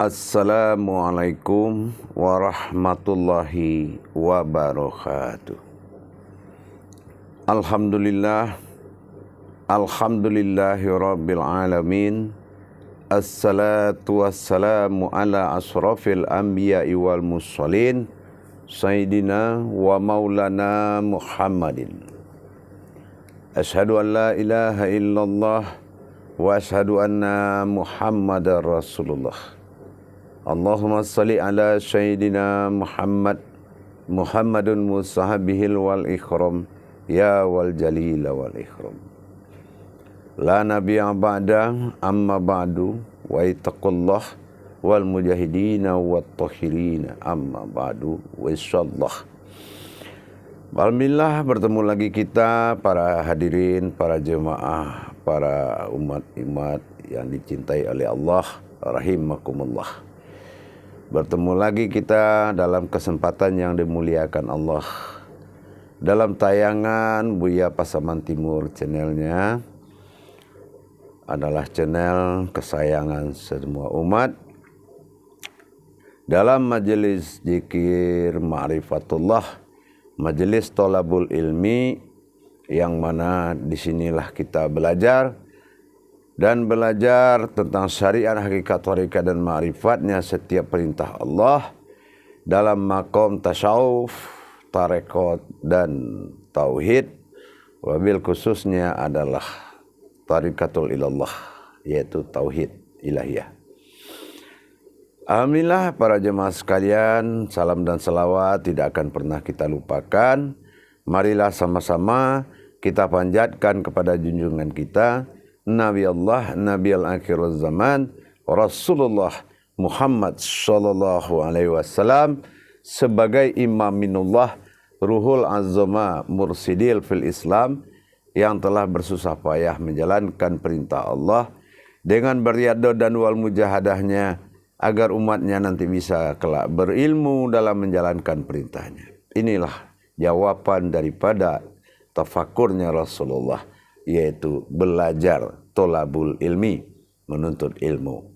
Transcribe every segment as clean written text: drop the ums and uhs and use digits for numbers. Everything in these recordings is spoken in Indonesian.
Assalamualaikum warahmatullahi wabarakatuh. Alhamdulillah, alhamdulillahi rabbil alamin. Assalatu wassalamu ala asrafil anbiya'i wal mursalin, Sayyidina wa maulana Muhammadin. Ashhadu an la ilaha illallah wa ashhadu anna Muhammadar Rasulullah. Allahumma salli ala Sayyidina Muhammadun musahabihil wal ikram, ya wal jalil wal ikram. La nabiyya ba'da amma ba'du, wa ittaqullah wal mujahidina wat tahirina amma ba'du, wa insyaallah. Alhamdulillah, bertemu lagi kita para hadirin, para jemaah, para umat-umat yang dicintai oleh Allah rahimakumullah. Bertemu lagi kita dalam kesempatan yang dimuliakan Allah, dalam tayangan Buya Pasaman Timur. Channelnya adalah channel kesayangan semua umat, dalam majelis zikir ma'rifatullah, majelis tolabul ilmi, yang mana disinilah kita belajar tentang syariat, hakikat, tarekat dan ma'rifatnya setiap perintah Allah dalam makom tasawuf, tarekat dan tauhid, wabil khususnya adalah tarikatul ilallah, yaitu tauhid ilahiyah. Alhamdulillah para jemaah sekalian, salam dan salawat tidak akan pernah kita lupakan. Marilah sama-sama kita panjatkan kepada junjungan kita, Nabi Allah, Nabi al-akhirul zaman, Rasulullah Muhammad sallallahu alaihi wasallam, sebagai imam minullah, ruhul azama mursidil fil Islam, yang telah bersusah payah menjalankan perintah Allah dengan beriado dan wal mujahadahnya, agar umatnya nanti bisa kelak berilmu dalam menjalankan perintahnya. Inilah jawaban daripada tafakurnya Rasulullah, yaitu belajar, tolabul ilmi, menuntut ilmu.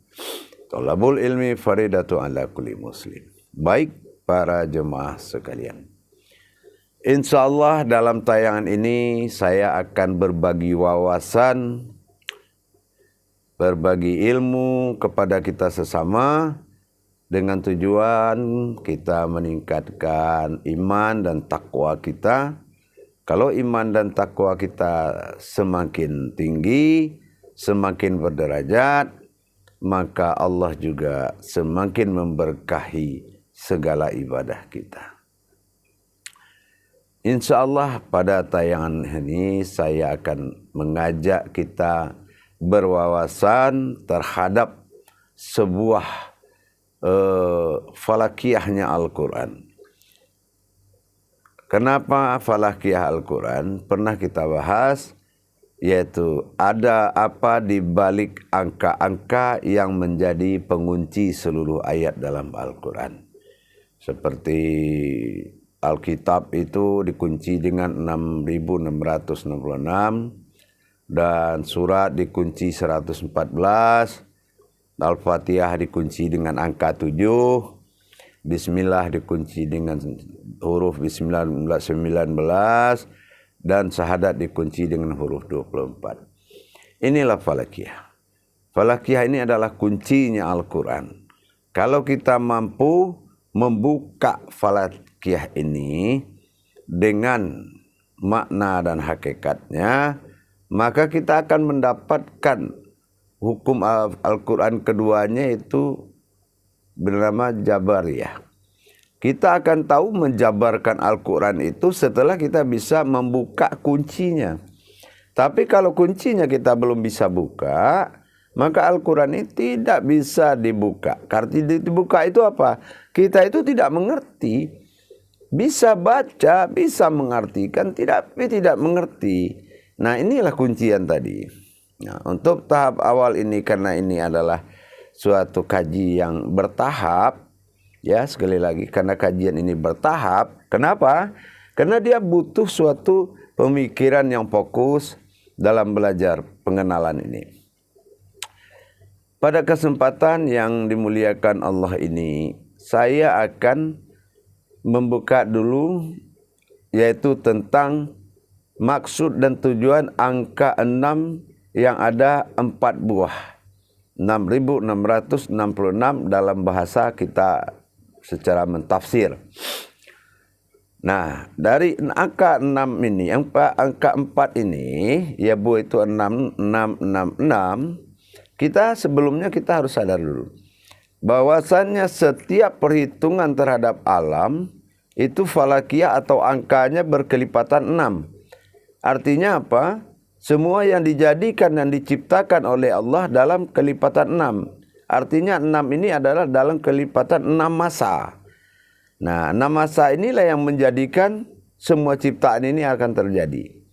Tolabul ilmi faridatu ala kulli muslim. Baik para jemaah sekalian, insyaallah dalam tayangan ini saya akan berbagi wawasan, berbagi ilmu kepada kita sesama, dengan tujuan kita meningkatkan iman dan takwa kita. Kalau iman dan takwa kita semakin tinggi, semakin berderajat, maka Allah juga semakin memberkahi segala ibadah kita. Insyaallah pada tayangan ini saya akan mengajak kita berwawasan terhadap sebuah falakiyahnya Al-Quran. Kenapa falakiyah Al-Quran? Pernah kita bahas, yaitu ada apa di balik angka-angka yang menjadi pengunci seluruh ayat dalam Al-Quran. Seperti Alkitab itu dikunci dengan 6.666, dan surat dikunci 114, Al-Fatihah dikunci dengan angka 7, Bismillah dikunci dengan huruf Bismillah 19, dan syahadat dikunci dengan huruf 24. Inilah falakiyah. Falakiyah ini adalah kuncinya Al-Quran. Kalau kita mampu membuka falakiyah ini dengan makna dan hakikatnya, maka kita akan mendapatkan hukum Al-Quran keduanya, itu bernama Jabariyah. Kita akan tahu menjabarkan Al-Quran itu setelah kita bisa membuka kuncinya. Tapi kalau kuncinya kita belum bisa buka, maka Al-Quran ini tidak bisa dibuka. Karena dibuka itu apa? Kita itu tidak mengerti. Bisa baca, bisa mengartikan, tapi tidak mengerti. Nah, inilah kuncian tadi. Nah, untuk tahap awal ini, karena ini adalah suatu kaji yang bertahap, ya sekali lagi, karena kajian ini bertahap. Kenapa? Karena dia butuh suatu pemikiran yang fokus dalam belajar pengenalan ini. pada kesempatan yang dimuliakan Allah ini, saya akan membuka dulu yaitu tentang maksud dan tujuan angka 6 yang ada 4 buah. 6.666 dalam bahasa kita secara mentafsir. Nah, dari angka 6 ini, angka 4 ini, ya Bu, itu 666. Sebelumnya kita harus sadar dulu bahwasannya setiap perhitungan terhadap alam itu falakiyah atau angkanya berkelipatan 6. Artinya apa? Semua yang dijadikan dan diciptakan oleh Allah dalam kelipatan 6. Artinya 6 ini adalah dalam kelipatan 6 masa. Nah, 6 masa inilah yang menjadikan semua ciptaan ini akan terjadi.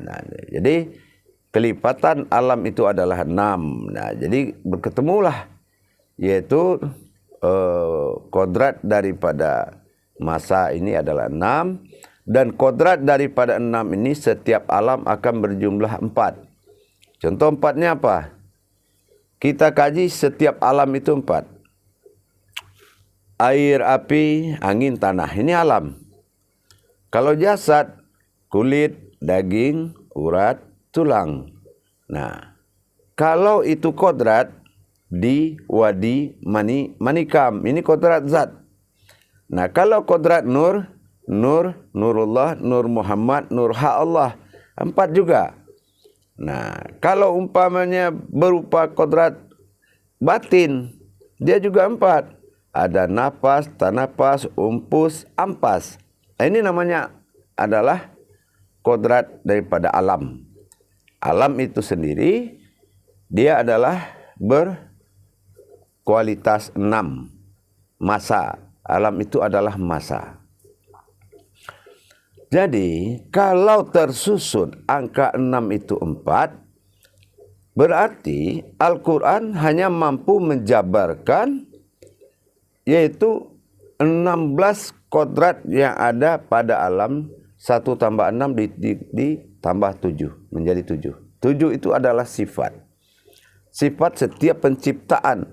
Nah, jadi kelipatan alam itu adalah 6. Nah, jadi berketemulah yaitu kodrat daripada masa ini adalah 6. Dan kodrat daripada 6 ini setiap alam akan berjumlah 4. Contoh 4-nya apa? Kita kaji setiap alam itu 4. Air, api, angin, tanah. Ini alam. Kalau jasad, kulit, daging, urat, tulang. Nah, kalau itu kodrat, di, wadi, mani, manikam. Ini kodrat zat. Nah, kalau kodrat nur, Nurullah, Nur Muhammad, Nur Ha Allah. 4 juga. Nah, kalau umpamanya berupa kodrat batin, dia juga 4. Ada nafas, tanapas, umpus, ampas. Nah, ini namanya adalah kodrat daripada alam. Alam itu sendiri, dia adalah berkualitas 6. Masa. Alam itu adalah masa. Jadi, kalau tersusun angka 6 itu 4, berarti Al-Quran hanya mampu menjabarkan yaitu 16 kodrat yang ada pada alam. 1 tambah 6 ditambah 7, menjadi 7. 7 itu adalah sifat. Sifat setiap penciptaan.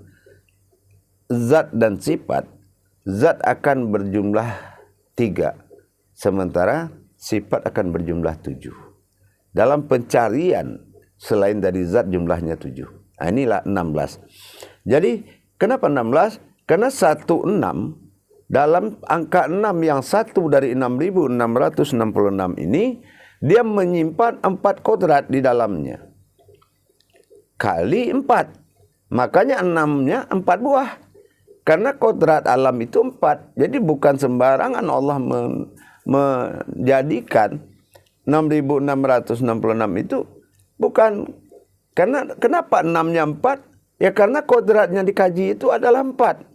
Zat dan sifat. Zat akan berjumlah 3. Sementara sifat akan berjumlah 7. Dalam pencarian selain dari zat jumlahnya 7. Nah, inilah 16. Jadi kenapa 16? Karena 16 dalam angka 6 yang 1 dari 6.666 ini dia menyimpan 4 kodrat di dalamnya. Kali 4. Makanya 6-nya 4 buah. Karena kodrat alam itu 4. Jadi bukan sembarangan Allah menjadikan 6.666 itu bukan karena kenapa 6-nya 4? Ya karena kodratnya dikaji itu adalah 4.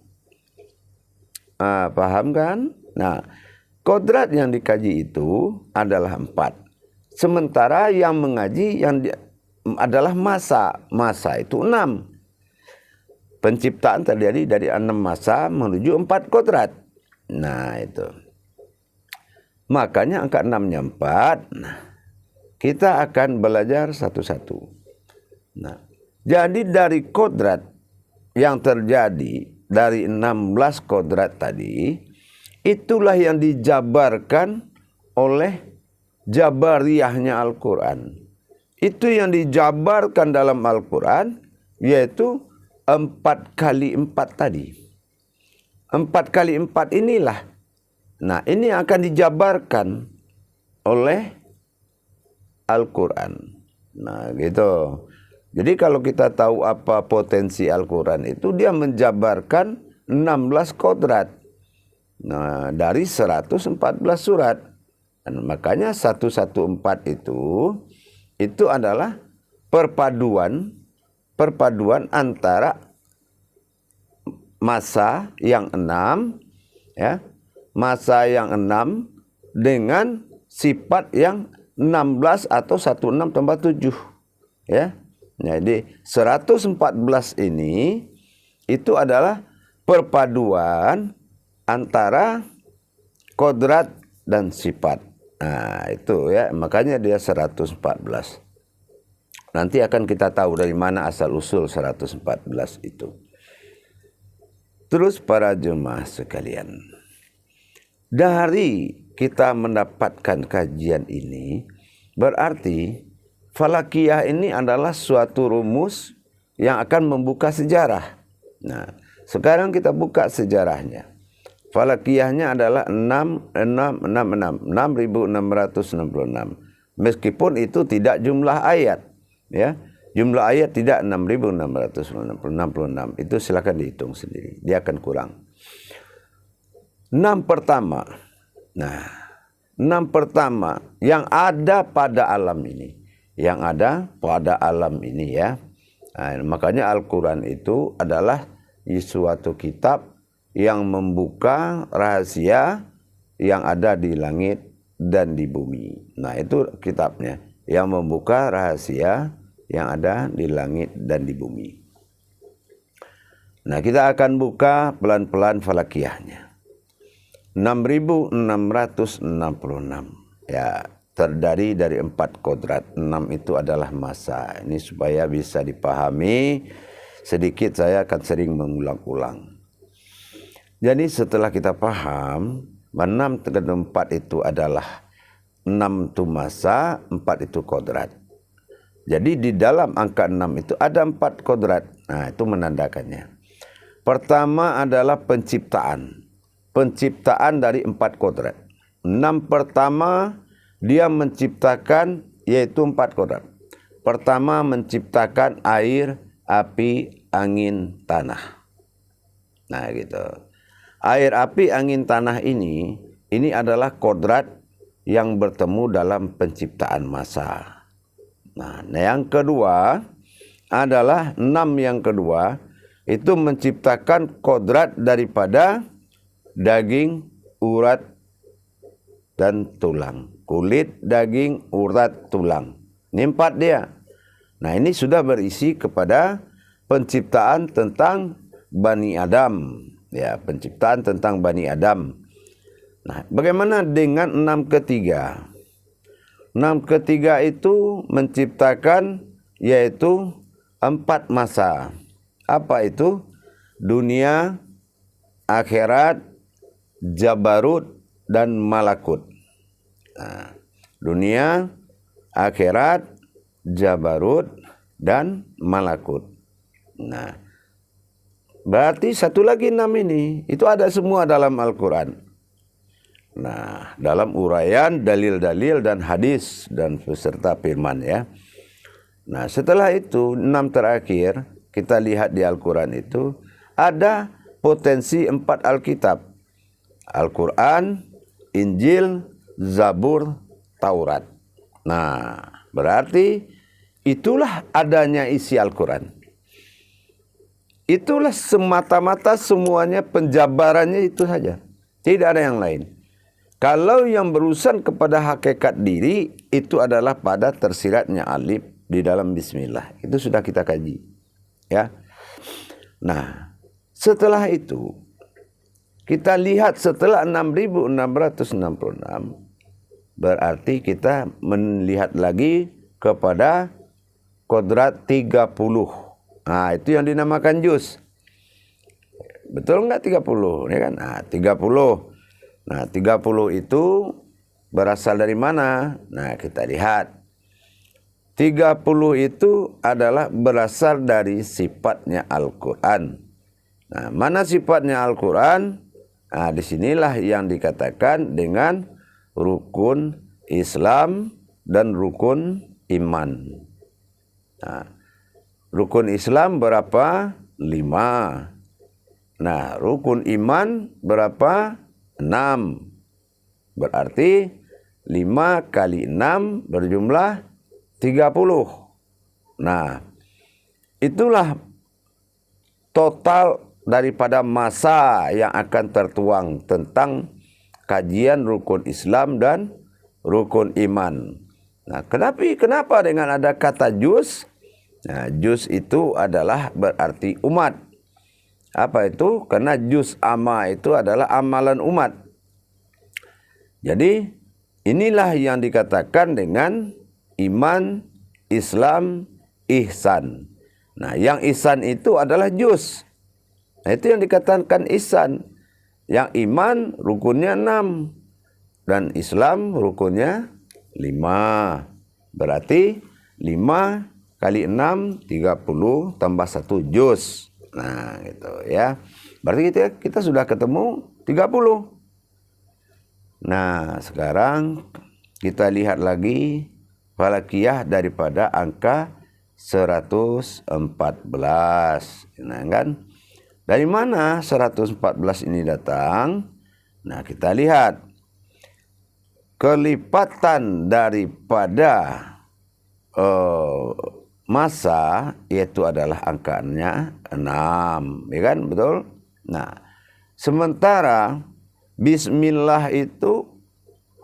Paham kan? Nah, kodrat yang dikaji itu adalah 4. Sementara yang mengaji adalah masa. Masa itu 6. Penciptaan terjadi dari 6 masa menuju 4 kodrat. Nah, itu. Makanya angka 6-nya 4. Nah, kita akan belajar satu-satu. Nah, jadi dari kodrat yang terjadi dari 16 kodrat tadi, itulah yang dijabarkan oleh jabariyahnya Al-Quran. Itu yang dijabarkan dalam Al-Quran, yaitu 4 kali 4 tadi. 4 kali 4 inilah. Nah, ini akan dijabarkan oleh Al-Quran. Nah, gitu. Jadi kalau kita tahu apa potensi Al-Quran itu, dia menjabarkan 16 kodrat. Nah, dari 114 surat. Dan makanya 114 itu adalah perpaduan antara masa yang 6, ya, masa yang 6 dengan sifat yang 16 atau 16 tambah 7, ya. Jadi 114 ini itu adalah perpaduan antara kodrat dan sifat. Nah, itu ya, makanya dia 114. Nanti akan kita tahu dari mana asal-usul 114 itu. Terus para jemaah sekalian, dari kita mendapatkan kajian ini, berarti falakiyah ini adalah suatu rumus yang akan membuka sejarah. Nah, sekarang kita buka sejarahnya. Falakiyahnya adalah 6.666. Meskipun itu tidak jumlah ayat, ya. Jumlah ayat tidak 6.666. Itu silakan dihitung sendiri. Dia akan kurang. 6 pertama. Nah, 6 pertama yang ada pada alam ini. Yang ada pada alam ini, ya. Nah, makanya Al-Quran itu adalah suatu kitab yang membuka rahasia yang ada di langit dan di bumi. Nah, itu kitabnya yang membuka rahasia yang ada di langit dan di bumi. Nah, kita akan buka pelan-pelan falakiyahnya. 6.666. Ya, terdiri dari 4 kodrat. 6 itu adalah masa. Ini supaya bisa dipahami sedikit, saya akan sering mengulang-ulang. Jadi setelah kita paham 6 dan 4 itu adalah 6 itu masa, 4 itu kodrat. Jadi di dalam angka 6 itu ada 4 kodrat. Nah, itu menandakannya. Pertama adalah penciptaan. Penciptaan dari 4 kodrat. 6 pertama dia menciptakan, yaitu 4 kodrat. Pertama menciptakan air, api, angin, tanah. Nah, gitu. Air, api, angin, tanah ini adalah kodrat yang bertemu dalam penciptaan masa. Nah, yang kedua adalah 6 yang kedua itu menciptakan kodrat daripada daging, urat, dan tulang. Kulit, daging, urat, tulang. Ini 4 dia. Nah, ini sudah berisi kepada penciptaan tentang Bani Adam. Ya, penciptaan tentang Bani Adam. Nah, bagaimana dengan 6 ketiga? 6 ketiga itu menciptakan yaitu 4 masa. Apa itu? Dunia, akhirat, jabarut, dan malakut. Nah, dunia, akhirat, jabarut, dan malakut. Nah, berarti satu lagi 6 ini, itu ada semua dalam Al-Quran. Nah, dalam uraian, dalil-dalil, dan hadis, dan beserta firman, ya. Nah, setelah itu, 6 terakhir, kita lihat di Al-Quran itu, ada potensi 4 Alkitab. Al-Quran, Injil, Zabur, Taurat. Nah, berarti itulah adanya isi Al-Quran. Itulah semata-mata semuanya, penjabarannya itu saja. Tidak ada yang lain. Kalau yang berurusan kepada hakikat diri, itu adalah pada tersiratnya alif di dalam bismillah. Itu sudah kita kaji. Ya. Nah, setelah itu, kita lihat setelah 6.666, berarti kita melihat lagi kepada kodrat 30. Nah, itu yang dinamakan juz. Betul enggak 30? Ya kan? Nah, 30. Nah, 30 itu berasal dari mana? Nah, kita lihat. 30 itu adalah berasal dari sifatnya Al-Quran. Nah, mana sifatnya Al-Quran? Nah, disinilah yang dikatakan dengan rukun Islam dan rukun iman. Nah, rukun Islam berapa? 5. Nah, rukun iman berapa? 6. Berarti 5 kali 6 berjumlah 30. Nah, itulah total daripada masa yang akan tertuang tentang kajian rukun Islam dan rukun iman. Nah, kenapa dengan ada kata juz? Nah, juz itu adalah berarti umat. Apa itu? Karena juz amma itu adalah amalan umat. Jadi, inilah yang dikatakan dengan iman, Islam, ihsan. Nah, yang ihsan itu adalah juz. Nah, itu yang dikatakan ihsan. Yang iman rukunnya 6 dan Islam rukunnya 5. Berarti 5 kali 6 30 tambah 1 juz. Nah, gitu ya. Berarti kita sudah ketemu 30. Nah, sekarang kita lihat lagi falakiyah daripada angka 114. Nah, kan? Dari mana 114 ini datang? Nah, kita lihat kelipatan daripada masa yaitu adalah angkanya 6, ya kan? Betul? Nah, sementara bismillah itu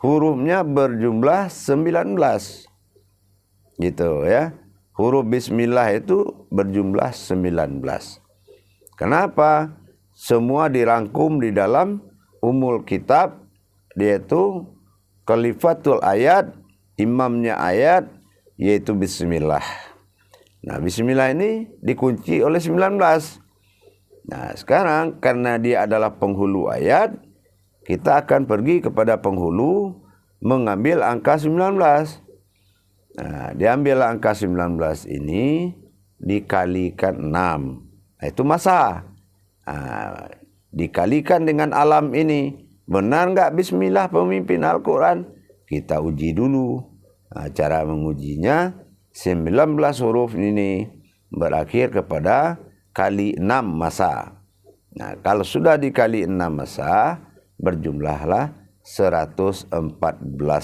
hurufnya berjumlah 19. Gitu ya. Huruf bismillah itu berjumlah 19. Kenapa? Semua dirangkum di dalam umul kitab, yaitu khalifatul ayat, imamnya ayat, yaitu bismillah. Nah, bismillah ini dikunci oleh 19. Nah, sekarang karena dia adalah penghulu ayat, kita akan pergi kepada penghulu mengambil angka 19. Nah, diambil angka 19 ini dikalikan 6. Nah, itu masa. Nah, dikalikan dengan alam ini. Benar enggak bismillah pemimpin Al-Quran? Kita uji dulu. Nah, cara mengujinya 19 huruf ini berakhir kepada kali 6 masa. Nah, kalau sudah dikali 6 masa, berjumlahlah 114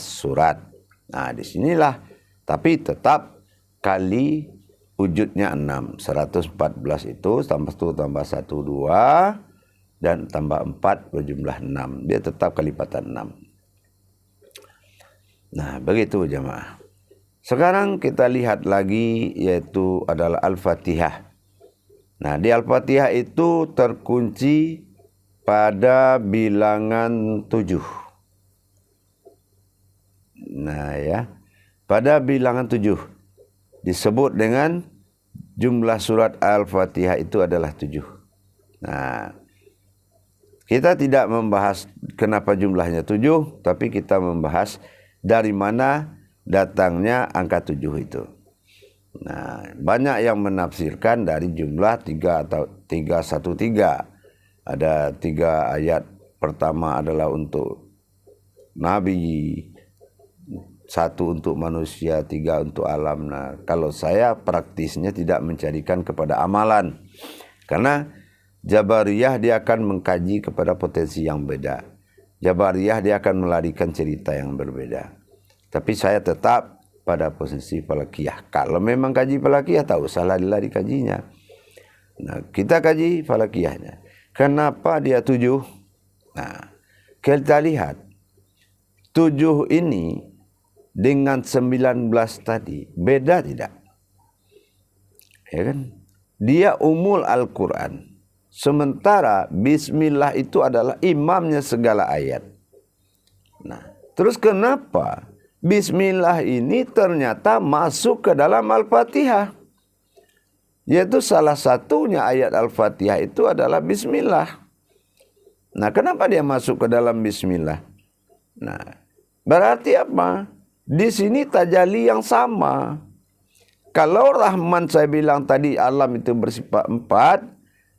surat. Nah, disinilah. Tapi tetap kali wujudnya 6. 114 itu tambah 1 tambah 1 2 dan tambah 4 berjumlah 6. Dia tetap kelipatan 6. Nah, begitu jemaah. Sekarang kita lihat lagi yaitu adalah Al-Fatihah. Nah, di Al-Fatihah itu terkunci pada bilangan 7. Nah, ya. Pada bilangan 7 disebut dengan jumlah surat Al-Fatihah itu adalah 7. Nah, kita tidak membahas kenapa jumlahnya 7, tapi kita membahas dari mana datangnya angka 7 itu. Nah, banyak yang menafsirkan dari jumlah 3 atau 313. Ada 3 ayat pertama adalah untuk Nabi, 1 untuk manusia, 3 untuk alam. Nah, kalau saya praktisnya tidak mencarikan kepada amalan. Karena Jabariyah dia akan mengkaji kepada potensi yang beda. Jabariyah dia akan melarikan cerita yang berbeda. Tapi saya tetap pada posisi falakiyah. Kalau memang kaji falakiyah, tak usahlah dilari kajinya. Nah, kita kaji falakiyahnya. Kenapa dia 7? Nah, kita lihat 7 ini dengan 19 tadi beda tidak? Ya kan? Dia umul Al-Quran. Sementara bismillah itu adalah imamnya segala ayat. Nah, terus kenapa bismillah ini ternyata masuk ke dalam Al-Fatihah? Yaitu salah satunya ayat Al-Fatihah itu adalah bismillah. Nah, kenapa dia masuk ke dalam bismillah? Nah, berarti apa? Di sini tajalli yang sama. Kalau Rahman saya bilang tadi alam itu bersifat 4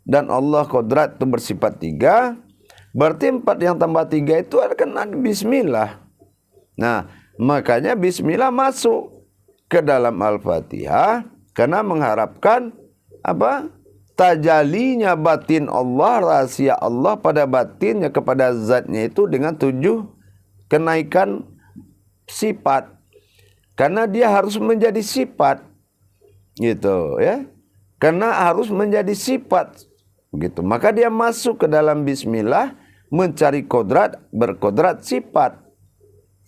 dan Allah Qudrat itu bersifat 3, berarti 4 yang tambah 3 itu akan bismillah. Nah, makanya bismillah masuk ke dalam Al-Fatihah karena mengharapkan apa? Tajallinya batin Allah, rahasia Allah pada batinnya kepada zatnya itu dengan 7 kenaikan sifat. Karena dia harus menjadi sifat. Gitu ya. Karena harus menjadi sifat. Begitu. Maka dia masuk ke dalam bismillah mencari kodrat, berkodrat sifat.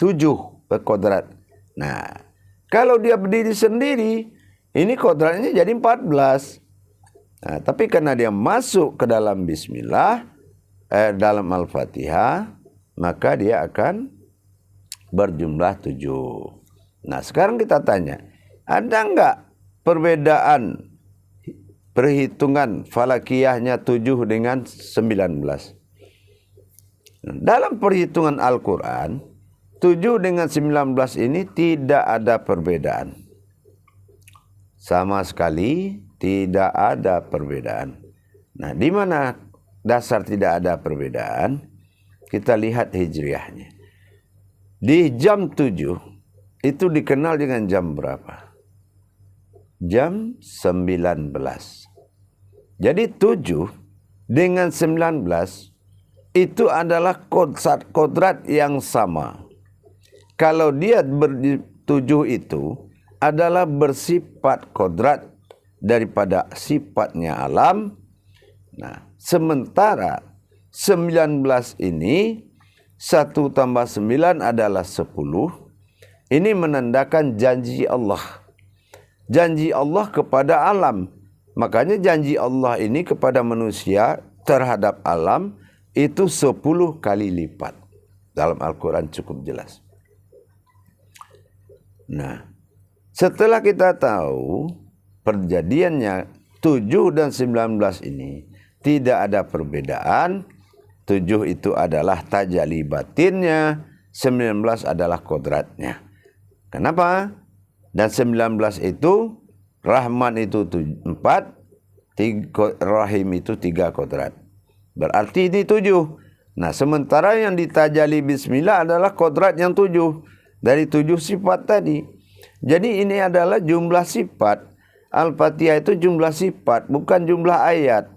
7 berkodrat. Nah, kalau dia berdiri sendiri, ini kodratnya jadi 14. Nah, tapi karena dia masuk ke dalam bismillah, dalam Al-Fatihah, maka dia akan berjumlah 7. Nah, sekarang kita tanya, ada enggak perbedaan perhitungan falakiyahnya 7 dengan 19. Dalam perhitungan Al-Quran, 7 dengan 19 ini tidak ada perbedaan. Sama sekali tidak ada perbedaan. Nah, di mana dasar tidak ada perbedaan? Kita lihat hijriahnya. Di jam 7 itu dikenal dengan jam berapa? Jam 19. Jadi 7 dengan 19 itu adalah kodrat yang sama. Kalau dia 7 itu adalah bersifat kodrat daripada sifatnya alam. Nah, sementara 19 ini 1 tambah 9 adalah 10. Ini menandakan janji Allah. Janji Allah kepada alam. Makanya janji Allah ini kepada manusia terhadap alam itu 10 kali lipat. Dalam Al-Quran cukup jelas. Nah, setelah kita tahu perjadiannya 7 dan 19 ini tidak ada perbedaan. 7 itu adalah tajalli batinnya, 19 adalah kodratnya. Kenapa? Dan 19 itu Rahman itu 4, Rahim itu 3 kodrat. Berarti ini 7. Nah, sementara yang ditajalli bismillah adalah kodrat yang 7. Dari 7 sifat tadi. Jadi ini adalah jumlah sifat. Al-Fatihah itu jumlah sifat, bukan jumlah ayat.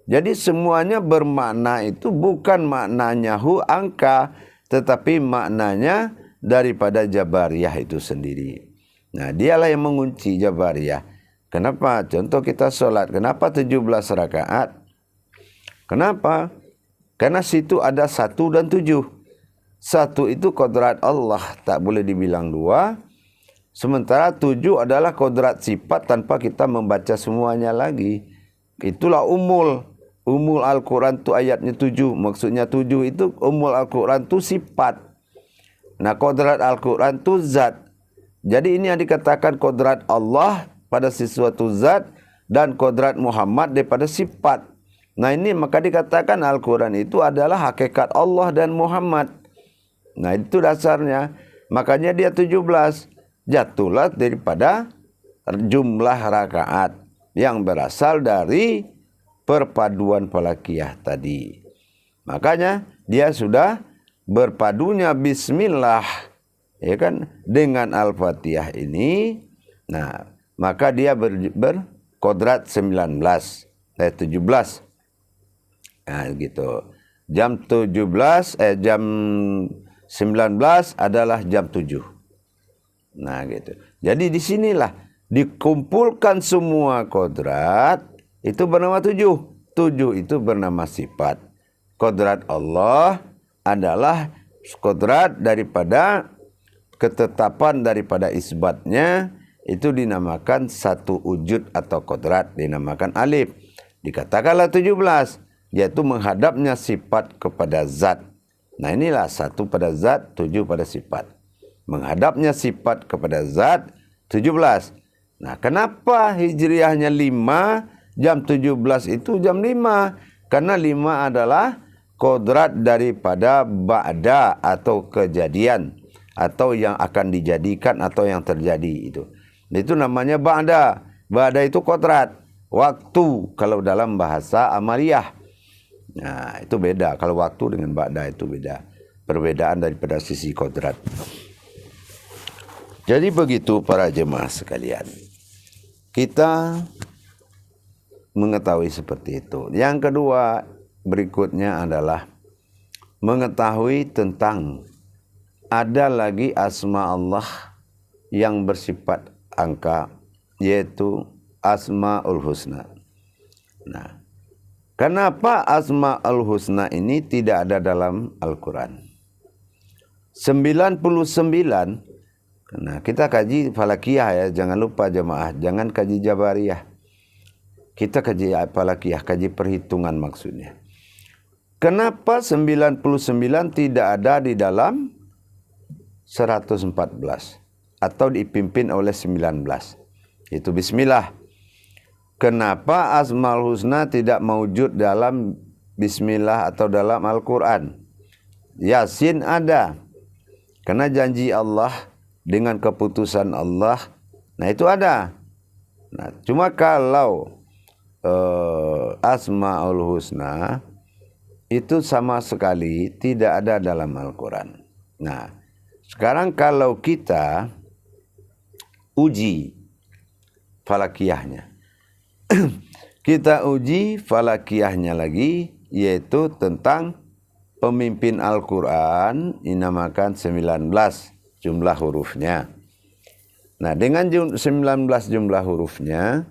Jadi semuanya bermakna itu bukan maknanya angka, tetapi maknanya daripada Jabariyah itu sendiri. Nah, dialah yang mengunci Jabariyah. Kenapa? Contoh kita sholat. Kenapa 17 rakaat? Kenapa? Karena situ ada 1 dan 7. 1 itu kodrat Allah, tak boleh dibilang 2. Sementara 7 adalah kodrat sifat tanpa kita membaca semuanya lagi. Itulah umul. Umul Al-Quran itu ayatnya 7. Maksudnya 7 itu umul Al-Quran itu sifat. Nah, kodrat Al-Quran itu zat. Jadi ini yang dikatakan kodrat Allah pada sesuatu zat dan kodrat Muhammad daripada sifat. Nah, ini maka dikatakan Al-Quran itu adalah hakikat Allah dan Muhammad. Nah, itu dasarnya. Makanya dia 17. Jatuhlah daripada jumlah rakaat yang berasal dari perpaduan falakiyah tadi. Makanya dia sudah berpadunya bismillah, ya kan, dengan Al-Fatihah ini. Nah, maka dia berkodrat 17. Nah, gitu. Jam 19 adalah jam 7. Nah, gitu. Jadi di sinilah dikumpulkan semua kodrat itu bernama 7. 7 itu bernama sifat. Kodrat Allah adalah kodrat daripada ketetapan daripada isbatnya, itu dinamakan satu wujud atau kodrat, dinamakan alif. Dikatakanlah 17, yaitu menghadapnya sifat kepada zat. Nah, inilah 1 pada zat, 7 pada sifat. Menghadapnya sifat kepada zat 17. Nah, kenapa hijriahnya 5, jam 17 itu jam 5? Karena 5 adalah kodrat daripada ba'da atau kejadian, atau yang akan dijadikan atau yang terjadi itu. Itu namanya ba'da. Ba'da itu kodrat, waktu kalau dalam bahasa amaliyah. Nah, itu beda. Kalau waktu dengan ba'da itu beda. Perbedaan daripada sisi kodrat. Jadi begitu para jemaah sekalian. Kita mengetahui seperti itu. Yang kedua berikutnya adalah mengetahui tentang ada lagi asma Allah yang bersifat angka, yaitu Asmaul Husna. Nah, kenapa Asmaul Husna ini tidak ada dalam Al-Quran? 99. Nah, kita kaji falakiyah ya, jangan lupa jemaah, jangan kaji jabariyah. Kita kaji falakiyah, kaji perhitungan maksudnya. Kenapa 99 tidak ada di dalam 114 atau dipimpin oleh 19? Itu bismillah. Kenapa Asmaul Husna tidak mewujud dalam bismillah atau dalam Al-Quran? Yasin ada, karena janji Allah dengan keputusan Allah. Nah itu ada. Nah cuma kalau Asmaul Husna itu sama sekali tidak ada dalam Al-Quran. Nah sekarang kalau kita uji falakiyahnya, kita uji falakiyahnya lagi, yaitu tentang pemimpin Al-Quran dinamakan 19 jumlah hurufnya. Nah dengan 19 jumlah hurufnya,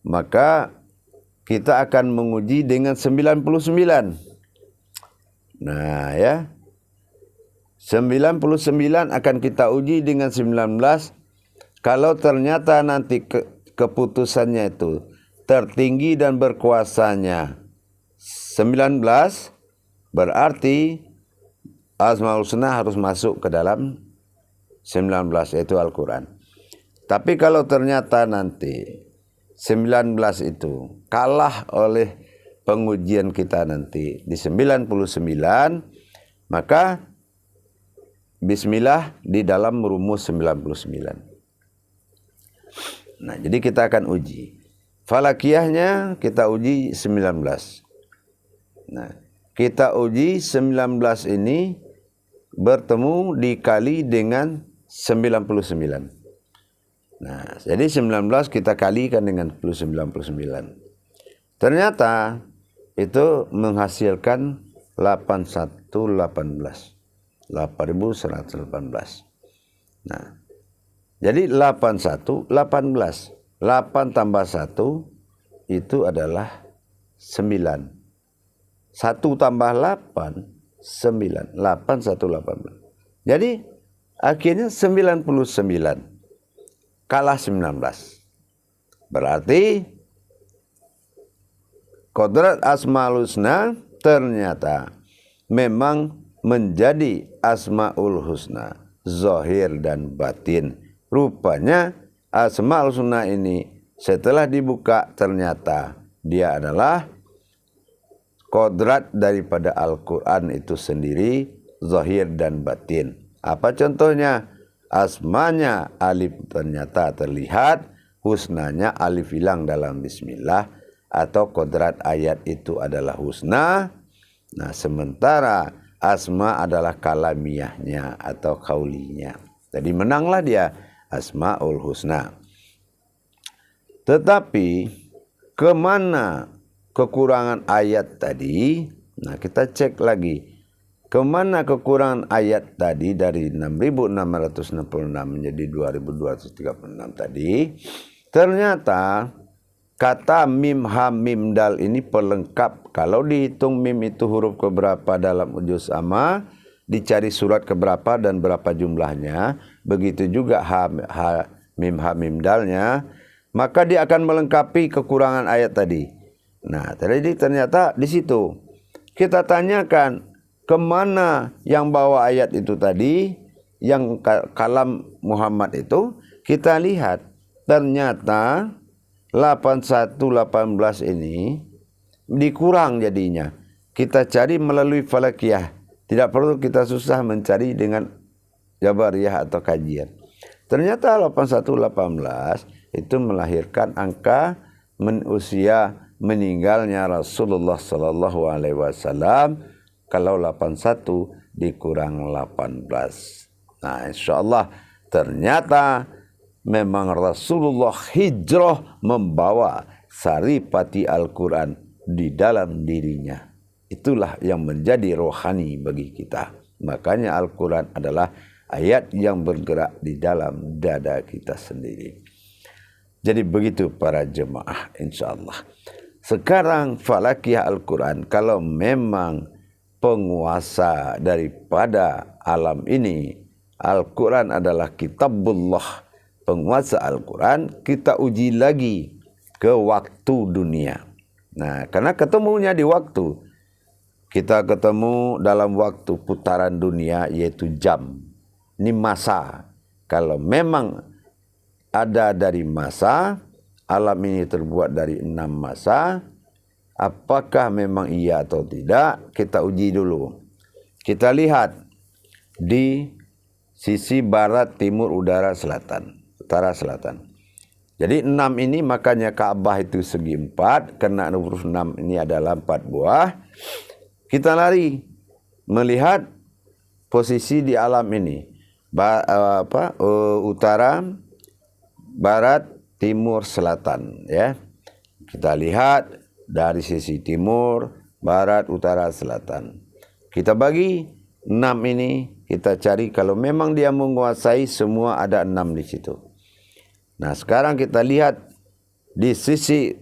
maka kita akan menguji dengan 99. Nah ya, 99 akan kita uji dengan 19. Kalau ternyata nanti keputusannya itu tertinggi dan berkuasanya 19, berarti Asmaul Husna harus masuk ke dalam 19, yaitu Al-Quran. Tapi kalau ternyata nanti 19 itu kalah oleh pengujian kita nanti di 99, maka bismillah di dalam rumus 99. Nah, jadi kita akan uji. Falakiyahnya kita uji 19. Nah, kita uji 19 ini bertemu dikali dengan 99. Nah, jadi 19 kita kalikan dengan 99. Ternyata itu menghasilkan 8118. 8118. Nah, jadi 81 18. 8 tambah 1 itu adalah 9. 1 tambah 8 9. 8 1 18. Jadi akhirnya 99 kalah 19. Berarti Qodrat Asmaul Husna ternyata memang menjadi Asmaul Husna zahir dan batin. Rupanya Asmaul Husna ini setelah dibuka ternyata dia adalah kodrat daripada Al-Quran itu sendiri, zahir dan batin. Apa contohnya? Asmanya alif ternyata terlihat, husnanya alif hilang dalam bismillah, atau kodrat ayat itu adalah husna. Nah sementara asma adalah kalamiyahnya atau kaulinya. Jadi menanglah dia Asmaul Husna. Tetapi kemana kekurangan ayat tadi? Nah kita cek lagi. Kemana kekurangan ayat tadi dari 6.666 menjadi 2.236 tadi? Ternyata kata mim ha mim dal ini pelengkap. Kalau dihitung mim itu huruf keberapa dalam juz amma, dicari surat keberapa dan berapa jumlahnya, begitu juga ha mim dalnya, maka dia akan melengkapi kekurangan ayat tadi. Nah, jadi ternyata di situ kita tanyakan kemana yang bawa ayat itu tadi, yang kalam Muhammad itu, kita lihat ternyata 8118 ini dikurang jadinya. Kita cari melalui falakiyah. Tidak perlu kita susah mencari dengan jabariyah atau kajian. Ternyata 8118 itu melahirkan angka usia meninggalnya Rasulullah sallallahu alaihi wasallam. Kalau 81 dikurang 18. Nah, insyaallah ternyata memang Rasulullah hijrah membawa saripati Al-Quran di dalam dirinya. Itulah yang menjadi rohani bagi kita. Makanya Al-Quran adalah ayat yang bergerak di dalam dada kita sendiri. Jadi begitu para jemaah insyaallah. Sekarang falakiyah Al-Quran, kalau memang penguasa daripada alam ini, Al-Quran adalah kitabullah, penguasa Al-Quran, kita uji lagi ke waktu dunia. Nah, karena ketemunya di waktu, kita ketemu dalam waktu putaran dunia, yaitu jam. Ini masa. Kalau memang ada dari massa, alam ini terbuat dari 6 massa. Apakah memang iya atau tidak? Kita uji dulu. Kita lihat di sisi barat, timur, utara, selatan. Jadi 6 ini makanya Ka'bah itu segi 4, karena huruf 6 ini adalah 4 buah. Kita lari melihat posisi di alam ini. Utara, barat, timur, selatan, ya. Kita lihat dari sisi timur, barat, utara, selatan. Kita bagi 6 ini, kita cari kalau memang dia menguasai semua, ada 6 di situ. Nah, sekarang kita lihat di sisi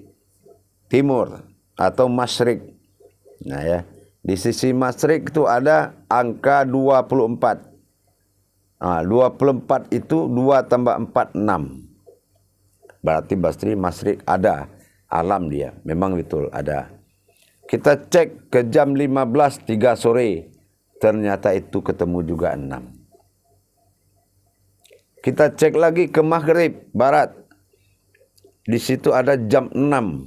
timur atau masyrik. Nah ya, di sisi masyrik itu ada angka 24. Nah, 24 itu 2 tambah 4, 6. Berarti masyrik ada. Alam dia, memang betul ada. Kita cek ke jam 15, 3 sore, ternyata itu ketemu juga 6. Kita cek lagi ke maghrib, barat. Di situ ada jam 6.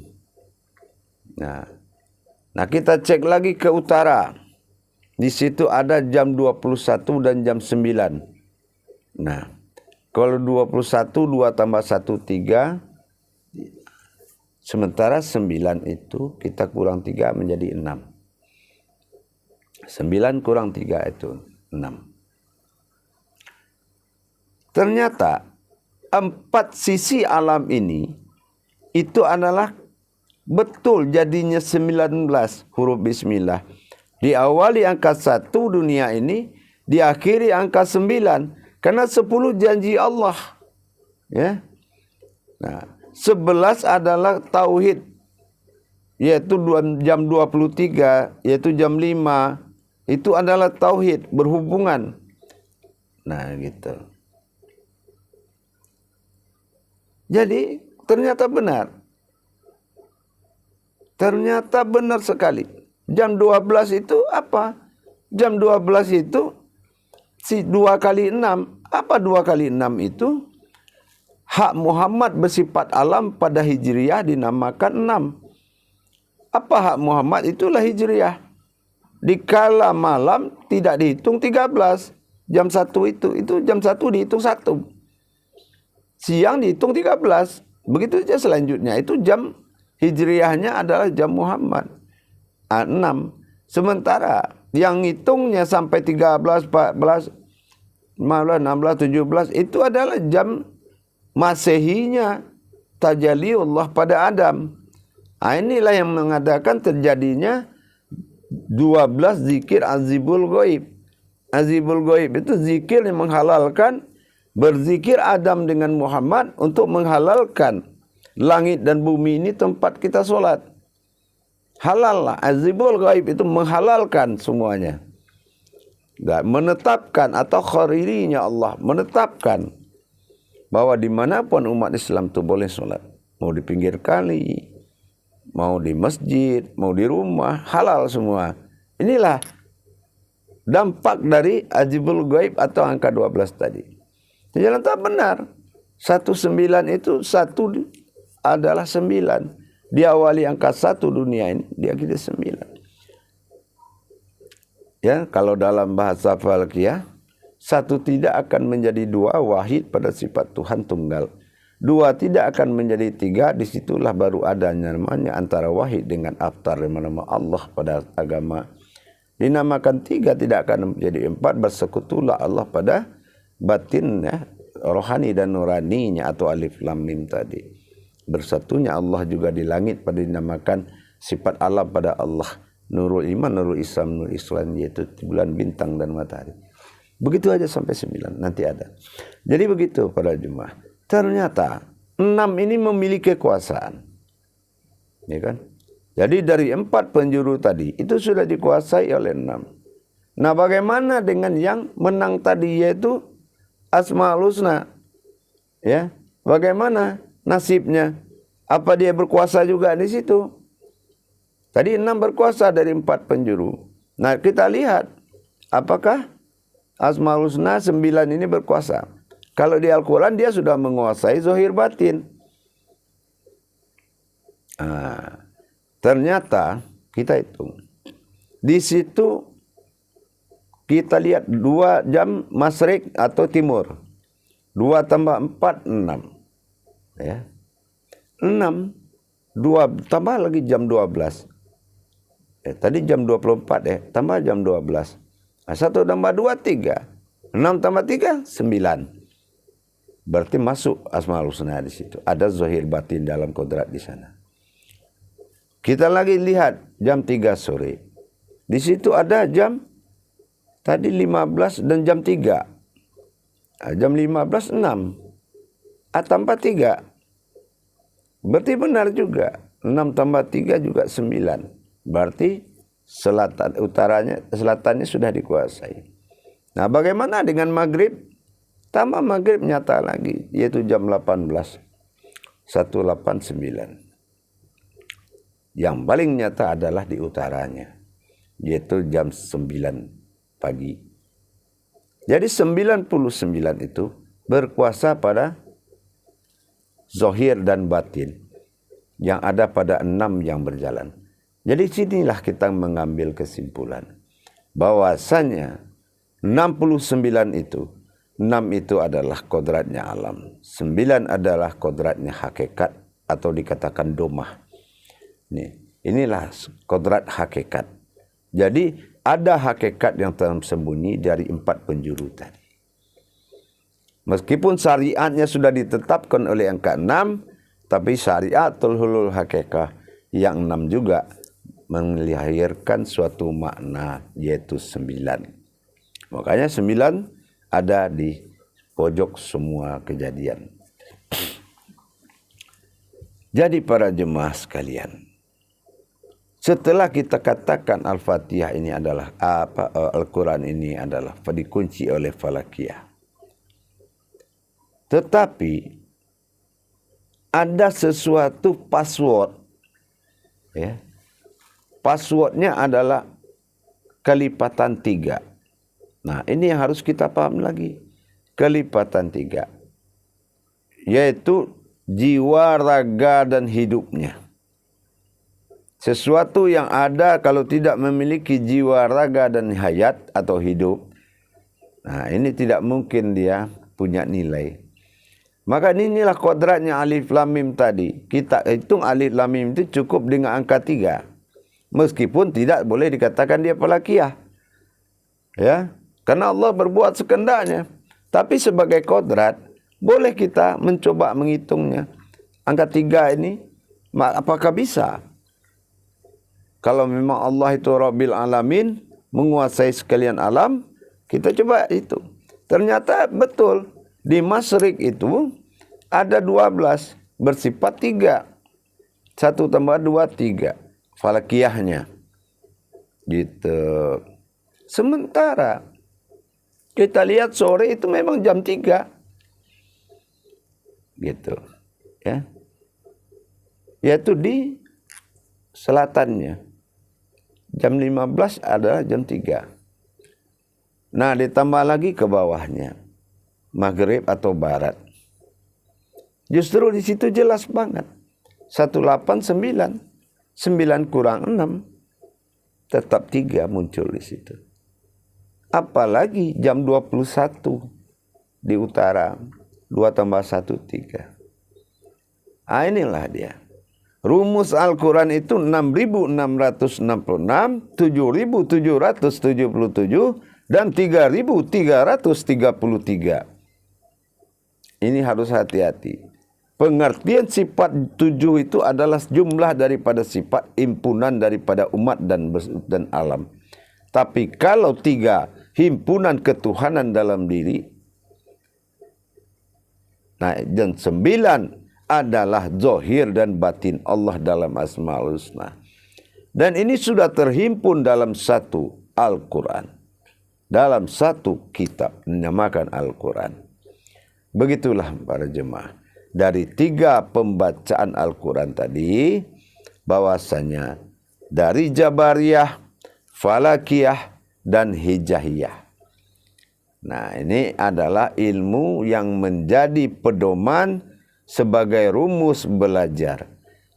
Nah, kita cek lagi ke utara. Di situ ada jam 21 dan jam 9. Nah, kalau 21, 2 tambah 1, 3. Sementara 9 itu kita kurang 3 menjadi 6. 9 kurang 3 itu 6. Ternyata 4 sisi alam ini itu adalah betul jadinya 19 huruf bismillah. Diawali angka 1 dunia ini, diakhiri angka 9. Karena 10 janji Allah. Ya. Nah, 11 adalah tauhid, yaitu jam 23, yaitu jam 5. Itu adalah tauhid, berhubungan. Nah, gitu. Jadi, ternyata benar. Ternyata benar sekali. Jam 12 itu apa? Jam 12 itu si 2 kali 6. Apa 2 kali 6 itu? Hak Muhammad bersifat alam pada Hijriyah dinamakan 6. Apa hak Muhammad? Itulah Hijriyah. Dikala malam tidak dihitung 13. Jam 1 itu jam 1 dihitung 1. Siang dihitung 13. Begitu saja selanjutnya. Itu jam Hijriyahnya adalah jam Muhammad. 6. Sementara yang hitungnya sampai 13, 14, 15, 16, 17 itu adalah jam Masehinya, tajalliullah pada Adam. Nah, inilah yang mengadakan terjadinya 12 zikir azibul ghaib. Azibul ghaib itu zikir yang menghalalkan, berzikir Adam dengan Muhammad untuk menghalalkan langit dan bumi ini tempat kita sholat. Halal lah. Azibul ghaib itu menghalalkan semuanya. Menetapkan atau kharirinya Allah menetapkan bahwa dimanapun umat Islam itu boleh sholat. Mau di pinggir kali, mau di masjid, mau di rumah, halal semua. Inilah dampak dari azibul ghaib atau angka 12 tadi. Jangan tak benar. 19 itu 1 adalah 9. Diawali angka 1 dunia ini, diakhiri 9. Ya, kalau dalam bahasa falakiyah, 1 tidak akan menjadi 2 wahid pada sifat Tuhan tunggal. 2 tidak akan menjadi 3, disitulah baru adanya namanya antara wahid dengan aftar yang nama Allah pada agama. Dinamakan 3 tidak akan menjadi 4, bersekutulah Allah pada batinnya, rohani dan nuraninya atau alif lam mim tadi. Bersatunya Allah juga di langit pada dinamakan sifat alam pada Allah. Nurul iman, nurul Islam, nurul Islam, yaitu bulan, bintang dan matahari. Begitu aja sampai 9, nanti ada. Jadi begitu para jemaah. Ternyata 6 ini memiliki kekuasaan. Ya kan? Jadi dari 4 penjuru tadi, itu sudah dikuasai oleh 6. Nah, bagaimana dengan yang menang tadi, yaitu Asmaul Husna? Ya, bagaimana nasibnya? Apa dia berkuasa juga di situ? Tadi 6 berkuasa dari 4 penjuru. Nah, kita lihat apakah Asmaul Husna 9 ini berkuasa. Kalau di Al-Quran dia sudah menguasai zahir batin. Ternyata kita hitung. Di situ kita lihat 2 jam masyrik atau timur. 2 tambah 4, 6. Ya. 6, 2 tambah lagi jam 12. Tadi jam 24 tambah jam 12. 1 tambah 2, 3. 6 tambah 3, 9. Berarti masuk Asmaul Husna di situ. Ada zahir batin dalam kodrat di sana. Kita lagi lihat jam 3 sore. Di situ ada jam tadi 15 dan jam 3. Jam 15, 6. Tambah 3. Berarti benar juga. 6 tambah 3 juga 9. Berarti selatannya sudah dikuasai. Nah, bagaimana dengan maghrib? Tambah maghrib nyata lagi, yaitu jam 18. 189. Yang paling nyata adalah di utaranya, yaitu jam 9 pagi. Jadi 99 itu berkuasa pada zahir dan batin yang ada pada 6 yang berjalan. Jadi sinilah kita mengambil kesimpulan bahwasanya 69 itu, 6 itu adalah kodratnya alam, 9 adalah kodratnya hakikat atau dikatakan domah. Inilah kodrat hakikat. Jadi ada hakikat yang tersembunyi dari 4 penjuru tadi. Meskipun syariatnya sudah ditetapkan oleh angka 6, tapi syariatul hulul hakikah yang 6 juga melahirkan suatu makna, yaitu 9. Makanya 9 ada di pojok semua kejadian. Jadi para jemaah sekalian, setelah kita katakan Al-Fatihah ini adalah Al-Quran ini adalah dikunci oleh falakiyah. Tetapi ada sesuatu password. Ya. Passwordnya adalah kelipatan 3. Nah, ini yang harus kita paham lagi. Kelipatan 3. Yaitu jiwa, raga, dan hidupnya. Sesuatu yang ada kalau tidak memiliki jiwa, raga, dan hayat atau hidup, nah ini tidak mungkin dia punya nilai. Maka inilah kodratnya alif lam mim tadi. Kita hitung alif lam mim itu cukup dengan angka 3. Meskipun tidak boleh dikatakan dia falakiyah. Ya, karena Allah berbuat sekendaknya. Tapi sebagai kodrat, boleh kita mencoba menghitungnya. Angka 3 ini, apakah bisa? Kalau memang Allah itu Rabbil Alamin, menguasai sekalian alam, kita coba hitung. Ternyata betul, di masyrik itu ada 12 bersifat 3. 1 tambah 2, 3. Falakiyahnya. Gitu. Sementara kita lihat sore itu memang jam 3. Gitu. Ya. Yaitu di selatannya. Jam 15 adalah jam 3. Nah, ditambah lagi ke bawahnya. Maghrib atau barat. Justru di situ jelas banget. 189. 9 kurang 6. Tetap 3 muncul di situ. Apalagi jam 21 di utara. 2 tambah 1, 3. Inilah dia. Rumus Al-Quran itu 6.666, 7.777, dan 3.333. Ini harus hati-hati. Pengertian sifat 7 itu adalah jumlah daripada sifat himpunan daripada umat dan alam. Tapi kalau 3 himpunan ketuhanan dalam diri, nah, dan 9 adalah zahir dan batin Allah dalam Asmaul Husna. Dan ini sudah terhimpun dalam satu Al-Quran. Dalam satu kitab dinamakan Al-Quran. Begitulah para jemaah. Dari 3 pembacaan Al-Quran tadi, bahwasanya dari Jabariyah, Falakiyah, dan Hijahiyah. Nah, ini adalah ilmu yang menjadi pedoman sebagai rumus belajar.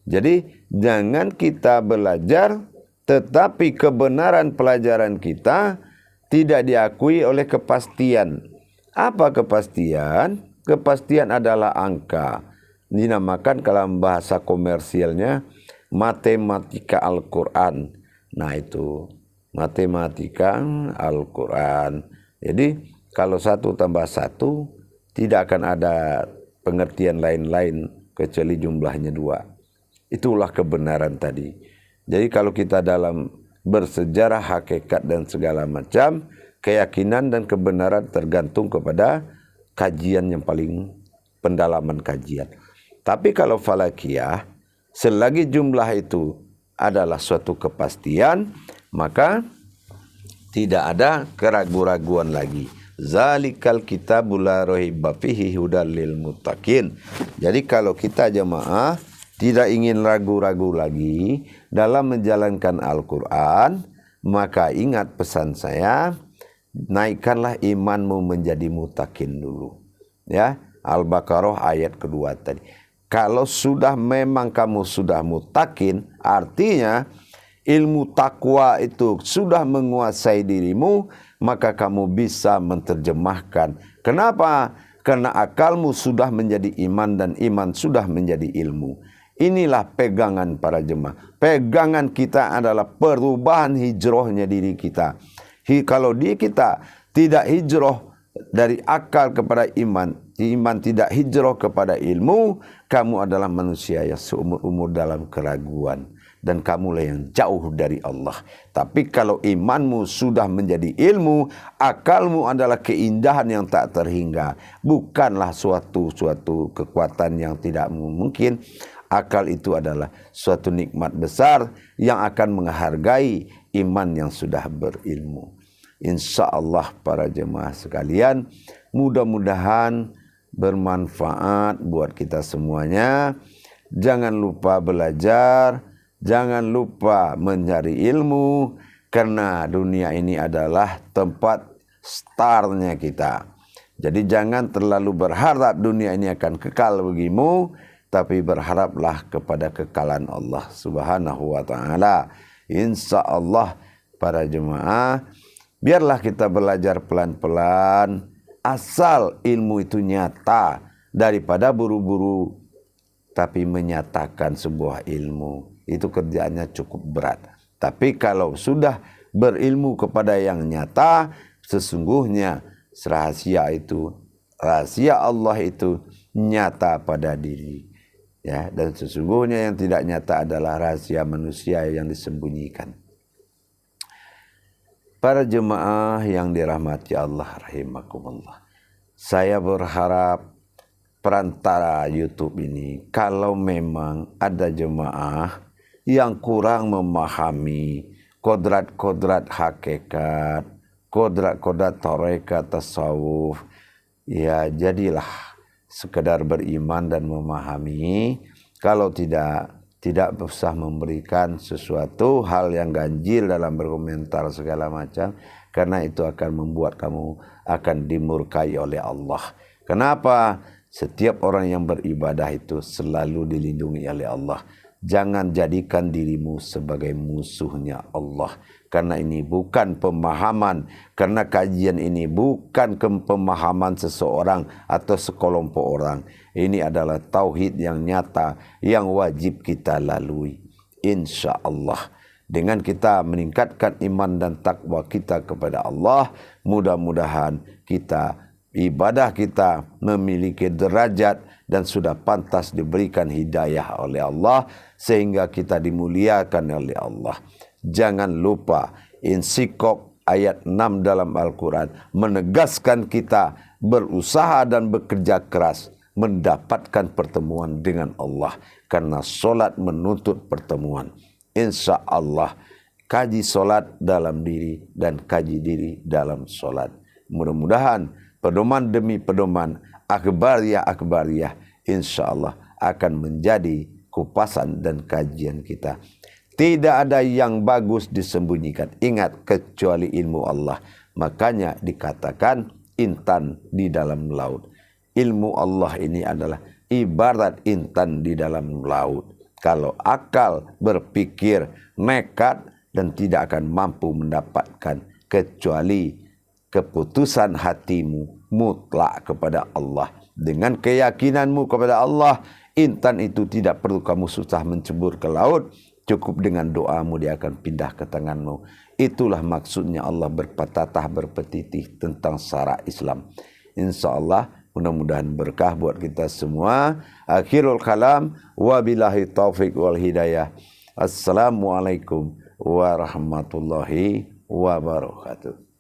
Jadi jangan kita belajar tetapi kebenaran pelajaran kita tidak diakui oleh kepastian. Apa kepastian? Kepastian adalah angka. Dinamakan dalam bahasa komersialnya matematika Al-Quran. Nah, itu matematika Al-Quran. Jadi kalau 1 tambah 1 tidak akan ada pengertian lain-lain kecuali jumlahnya 2. Itulah kebenaran tadi. Jadi kalau kita dalam bersejarah hakikat dan segala macam, keyakinan dan kebenaran tergantung kepada kajian yang paling pendalaman kajian. Tapi kalau falakiyah, selagi jumlah itu adalah suatu kepastian, maka tidak ada keraguan-raguan lagi. Zalikal kitabul la raiba fihi hudal lil muttaqin. Jadi kalau kita jemaah tidak ingin ragu-ragu lagi dalam menjalankan Al-Quran, maka ingat pesan saya, naikkanlah imanmu menjadi muttaqin dulu. Ya, Al-Baqarah ayat kedua tadi. Kalau sudah memang kamu sudah muttaqin, artinya ilmu takwa itu sudah menguasai dirimu, maka kamu bisa menerjemahkan. Kenapa? Karena akalmu sudah menjadi iman dan iman sudah menjadi ilmu. Inilah pegangan para jemaah. Pegangan kita adalah perubahan hijrahnya diri kita. Kalau kita tidak hijrah dari akal kepada iman, iman tidak hijrah kepada ilmu, kamu adalah manusia yang seumur-umur dalam keraguan. Dan kamulah yang jauh dari Allah. Tapi kalau imanmu sudah menjadi ilmu, akalmu adalah keindahan yang tak terhingga. Bukanlah suatu kekuatan yang tidak mungkin. Akal itu adalah suatu nikmat besar yang akan menghargai iman yang sudah berilmu. Insya Allah para jemaah sekalian, mudah-mudahan bermanfaat buat kita semuanya. Jangan lupa belajar, jangan lupa mencari ilmu, karena dunia ini adalah tempat startnya kita. Jadi jangan terlalu berharap dunia ini akan kekal bagimu, tapi berharaplah kepada kekalan Allah Subhanahu wa taala. Insya Allah para jemaah, biarlah kita belajar pelan-pelan, asal ilmu itu nyata, daripada buru-buru tapi menyatakan sebuah ilmu. Itu kerjaannya cukup berat. Tapi kalau sudah berilmu kepada yang nyata, sesungguhnya rahasia Allah itu nyata pada diri. Ya, dan sesungguhnya yang tidak nyata adalah rahasia manusia yang disembunyikan. Para jemaah yang dirahmati Allah rahimakumullah. Saya berharap perantara YouTube ini, kalau memang ada jemaah yang kurang memahami kodrat-kodrat hakikat, kodrat-kodrat tarekat tasawuf, ya jadilah sekedar beriman dan memahami. Kalau tidak usah memberikan sesuatu hal yang ganjil dalam berkomentar segala macam, karena itu akan membuat kamu akan dimurkai oleh Allah. Kenapa? Setiap orang yang beribadah itu selalu dilindungi oleh Allah. Jangan jadikan dirimu sebagai musuhnya Allah. Karena ini bukan pemahaman. Karena kajian ini bukan pemahaman seseorang atau sekelompok orang. Ini adalah tauhid yang nyata yang wajib kita lalui. Insya Allah. Dengan kita meningkatkan iman dan takwa kita kepada Allah, mudah-mudahan ibadah kita memiliki derajat dan sudah pantas diberikan hidayah oleh Allah, sehingga kita dimuliakan oleh Allah. Jangan lupa insikok ayat 6 dalam Al-Quran menegaskan kita berusaha dan bekerja keras mendapatkan pertemuan dengan Allah, karena solat menuntut pertemuan. Insya Allah kaji solat dalam diri dan kaji diri dalam solat. Mudah-mudahan pedoman demi pedoman, akbariyah, insya Allah akan menjadi kupasan dan kajian kita. Tidak ada yang bagus disembunyikan. Ingat, kecuali ilmu Allah. Makanya dikatakan intan di dalam laut. Ilmu Allah ini adalah ibarat intan di dalam laut. Kalau akal berpikir nekat dan tidak akan mampu mendapatkan kecuali keputusan hatimu mutlak kepada Allah. Dengan keyakinanmu kepada Allah, intan itu tidak perlu kamu susah mencebur ke laut. Cukup dengan doamu dia akan pindah ke tanganmu. Itulah maksudnya Allah berpatah berpetitih tentang syara Islam. InsyaAllah mudah-mudahan berkah buat kita semua. Akhirul kalam, wabillahi taufiq wal hidayah. Assalamualaikum warahmatullahi wabarakatuh.